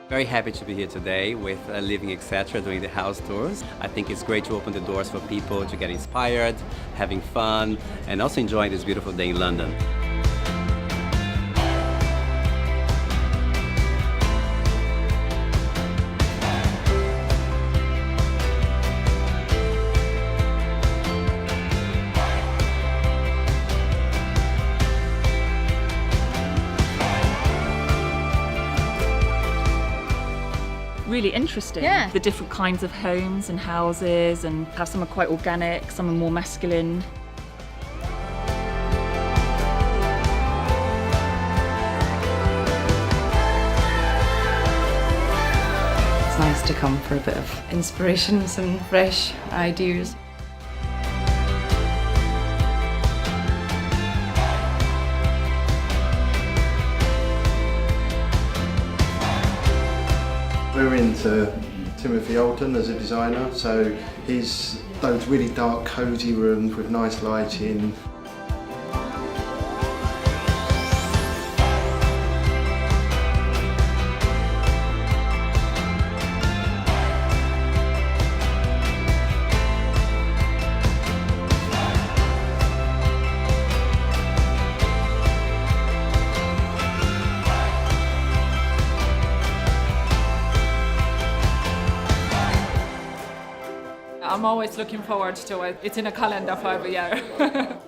Very happy to be here today with Livingetc doing the house tours. I think it's great to open the doors for people to get inspired, having fun, and also enjoying this beautiful day in London. Really interesting. Yeah. The different kinds of homes and houses, and how some are quite organic, some are more masculine. It's nice to come for a bit of inspiration, some fresh ideas. We're into Timothy Alton as a designer, so he's those really dark, cosy rooms with nice lighting. I'm always looking forward to it. It's in a calendar for every year.